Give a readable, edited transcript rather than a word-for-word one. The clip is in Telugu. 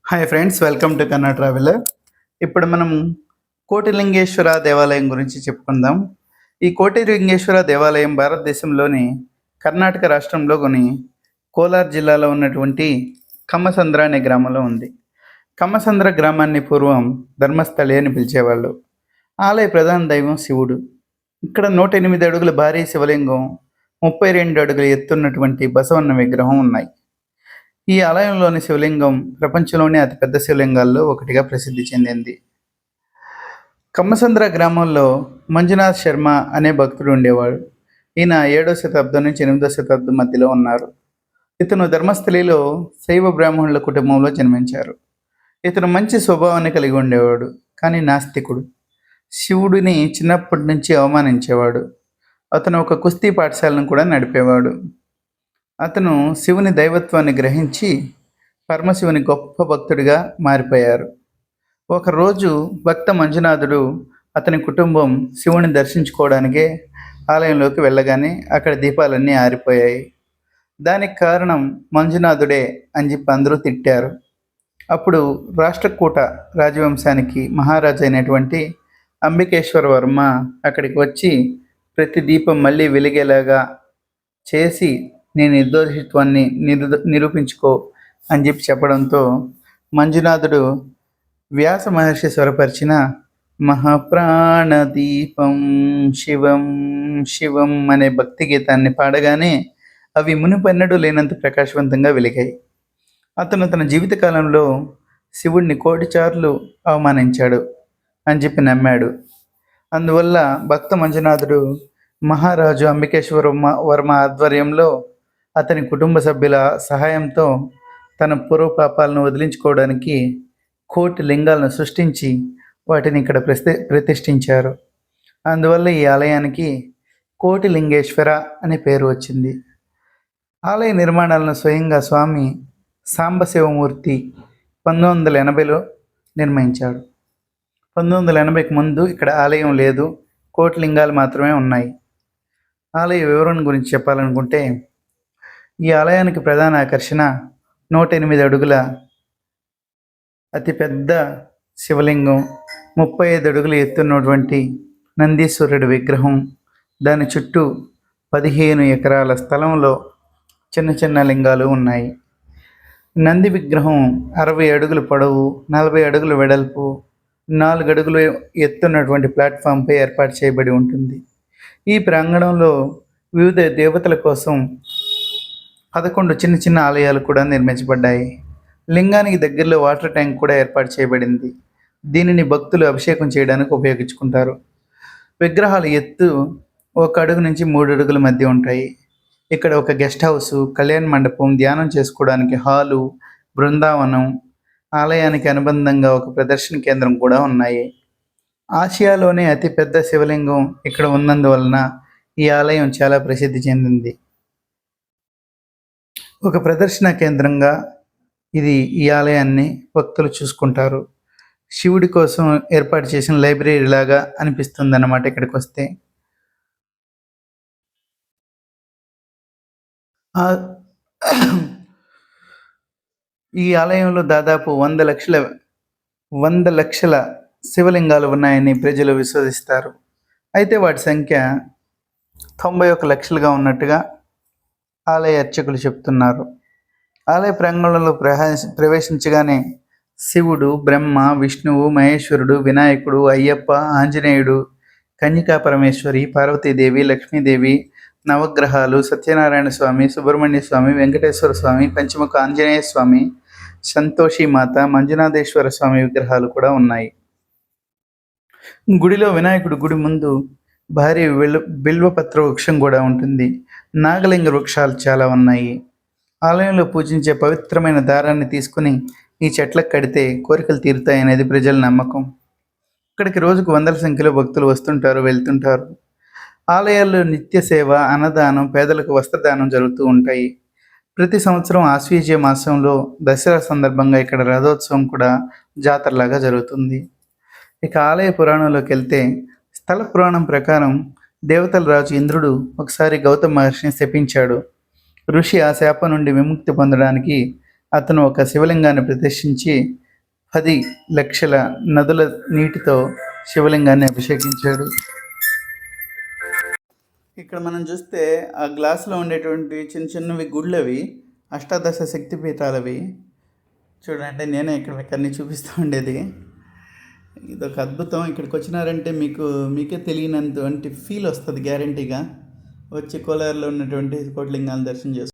హాయ్ ఫ్రెండ్స్, వెల్కమ్ టు కన్నా ట్రావెలర్. ఇప్పుడు మనం కోటిలింగేశ్వర దేవాలయం గురించి చెప్పుకుందాం. ఈ కోటిలింగేశ్వర దేవాలయం భారతదేశంలోని కర్ణాటక రాష్ట్రంలోని కోలార్ జిల్లాలో ఉన్నటువంటి కమ్మసంద్ర అనే గ్రామంలో ఉంది. కమ్మసంద్ర గ్రామాన్ని పూర్వం ధర్మస్థలి అని పిలిచేవాళ్ళు. ఆలయ ప్రధాన దైవం శివుడు. ఇక్కడ 108 అడుగుల భారీ శివలింగం, 32 అడుగుల ఎత్తున్నటువంటి బసవన్న విగ్రహం ఉన్నాయి. ఈ ఆలయంలోని శివలింగం ప్రపంచంలోనే అతిపెద్ద శివలింగాల్లో ఒకటిగా ప్రసిద్ధి చెందింది. కమ్మసంద్ర గ్రామంలో మంజునాథ్ శర్మ అనే భక్తుడు ఉండేవాడు. ఈయన 7వ శతాబ్దం నుంచి 8వ శతాబ్దం మధ్యలో ఉన్నారు. ఇతను ధర్మస్థలిలో శైవ బ్రాహ్మణుల కుటుంబంలో జన్మించారు. ఇతను మంచి స్వభావాన్ని కలిగి ఉండేవాడు, కానీ నాస్తికుడు. శివుడిని చిన్నప్పటి నుంచి అవమానించేవాడు. అతను ఒక కుస్తీ పాఠశాలను కూడా నడిపేవాడు. అతను శివుని దైవత్వాన్ని గ్రహించి పరమశివుని గొప్ప భక్తుడిగా మారిపోయారు. ఒకరోజు భక్త మంజునాథుడు అతని కుటుంబం శివుని దర్శించుకోవడానికే ఆలయంలోకి వెళ్ళగానే అక్కడ దీపాలన్నీ ఆరిపోయాయి. దానికి కారణం మంజునాథుడే అని చెప్పి అందరూ తిట్టారు. అప్పుడు రాష్ట్రకూట రాజవంశానికి మహారాజు అయినటువంటి అంబికేశ్వర వర్మ అక్కడికి వచ్చి ప్రతి దీపం మళ్ళీ వెలిగేలాగా చేసి నీ నిర్దోషిత్వాన్ని నిరూపించుకో అని చెప్పి చెప్పడంతో మంజునాథుడు వ్యాస మహర్షి స్వరపరిచిన మహాప్రాణదీపం శివం శివం అనే భక్తి గీతాన్ని పాడగానే అవి మునుపెన్నడూ లేనంత ప్రకాశవంతంగా వెలిగాయి. అతను తన జీవితకాలంలో శివుడిని 1,000,000 సార్లు అవమానించాడు అని చెప్పి నమ్మాడు. అందువల్ల భక్త మంజునాథుడు మహారాజు అంబికేశ్వర వర్మ ఆధ్వర్యంలో అతని కుటుంబ సభ్యుల సహాయంతో తన పూర్వ పాపాలను వదిలించుకోవడానికి 1,000,000 లింగాలను సృష్టించి వాటిని ఇక్కడ ప్రతిష్ఠించారు. అందువల్ల ఈ ఆలయానికి కోటిలింగేశ్వర అనే పేరు వచ్చింది. ఆలయ నిర్మాణాలను స్వయంగా స్వామి సాంబశివమూర్తి 1980లో నిర్మించాడు. 1980కి ముందు ఇక్కడ ఆలయం లేదు, 1,000,000 లింగాలు మాత్రమే ఉన్నాయి. ఆలయ వివరణ గురించి చెప్పాలనుకుంటే, ఈ ఆలయానికి ప్రధాన ఆకర్షణ 108 అడుగుల అతిపెద్ద శివలింగం, 35 అడుగుల ఎత్తున్నటువంటి నందీశ్వరుడి విగ్రహం, దాని చుట్టూ 15 ఎకరాల స్థలంలో చిన్న చిన్న లింగాలు ఉన్నాయి. నంది విగ్రహం 60 అడుగుల పొడవు, 40 అడుగుల వెడల్పు, 4 అడుగులు ఎత్తున్నటువంటి ప్లాట్ఫామ్పై ఏర్పాటు చేయబడి ఉంటుంది. ఈ ప్రాంగణంలో వివిధ దేవతల కోసం 11 చిన్న చిన్న ఆలయాలు కూడా నిర్మించబడ్డాయి. లింగానికి దగ్గరలో వాటర్ ట్యాంక్ కూడా ఏర్పాటు చేయబడింది. దీనిని భక్తులు అభిషేకం చేయడానికి ఉపయోగించుకుంటారు. విగ్రహాల ఎత్తు 1 అడుగు నుంచి 3 అడుగుల మధ్య ఉంటాయి. ఇక్కడ ఒక గెస్ట్ హౌస్, కళ్యాణ మండపం, ధ్యానం చేసుకోవడానికి హాలు, బృందావనం, ఆలయానికి అనుబంధంగా ఒక ప్రదర్శన కేంద్రం కూడా ఉన్నాయి. ఆసియాలోనే అతిపెద్ద శివలింగం ఇక్కడ ఉన్నందువలన ఈ ఆలయం చాలా ప్రసిద్ధి చెందింది. ఒక ప్రదర్శన కేంద్రంగా ఈ ఆలయాన్ని భక్తులు చూసుకుంటారు. శివుడి కోసం ఏర్పాటు చేసిన లైబ్రరీ లాగా అనిపిస్తుంది అన్నమాట ఇక్కడికి వస్తే. ఈ ఆలయంలో దాదాపు 100 లక్షల శివలింగాలు ఉన్నాయని ప్రజలు విశ్వసిస్తారు. అయితే వాటి సంఖ్య 91 లక్షలుగా ఉన్నట్టుగా ఆలయ అర్చకులు చెప్తున్నారు. ఆలయ ప్రాంగణంలో ప్రవేశించగానే శివుడు, బ్రహ్మ, విష్ణువు, మహేశ్వరుడు, వినాయకుడు, అయ్యప్ప, ఆంజనేయుడు, కన్యకా పరమేశ్వరి, పార్వతీదేవి, లక్ష్మీదేవి, నవగ్రహాలు, సత్యనారాయణ స్వామి, సుబ్రహ్మణ్య స్వామి, వెంకటేశ్వర స్వామి, పంచముఖ ఆంజనేయ స్వామి, సంతోషి మాత, మంజునాథేశ్వర స్వామి విగ్రహాలు కూడా ఉన్నాయి. గుడిలో వినాయకుడు గుడి ముందు భారీ బిల్వపత్ర వృక్షం కూడా ఉంటుంది. నాగలింగ వృక్షాలు చాలా ఉన్నాయి. ఆలయంలో పూజించే పవిత్రమైన దారాన్ని తీసుకుని ఈ చెట్లకు కడితే కోరికలు తీరుతాయనేది ప్రజల నమ్మకం. ఇక్కడికి రోజుకు 100ల సంఖ్యలో భక్తులు వస్తుంటారు, వెళ్తుంటారు. ఆలయాల్లో నిత్య సేవ, అన్నదానం, పేదలకు వస్త్రదానం జరుగుతూ ఉంటాయి. ప్రతి సంవత్సరం ఆశ్వీజ మాసంలో దసరా సందర్భంగా ఇక్కడ రథోత్సవం కూడా జాతరలాగా జరుగుతుంది. ఇక ఆలయ పురాణంలోకి వెళ్తే, స్థల పురాణం ప్రకారం దేవతల రాజు ఇంద్రుడు ఒకసారి గౌతమ మహర్షిని శపించాడు. ఋషి ఆ శాపం నుండి విముక్తి పొందడానికి అతను ఒక శివలింగాన్ని ప్రతిష్ఠించి 10 లక్షల నదుల నీటితో శివలింగాన్ని అభిషేకించాడు. ఇక్కడ మనం చూస్తే ఆ గ్లాసులో ఉండేటువంటి చిన్న చిన్నవి గుళ్ళు అవి అష్టాదశ శక్తిపీఠాలవి. చూడండి, నేనే ఇక్కడ మీకు అన్నీ చూపిస్తూ ఉండేది. ఇదొక అద్భుతం. ఇక్కడికి వచ్చినారంటే మీకే తెలియనంటువంటి ఫీల్ వస్తుంది గ్యారంటీగా. వచ్చి కోలార్లో ఉన్నటువంటి కోటిలింగాలను దర్శనం చేసుకోండి.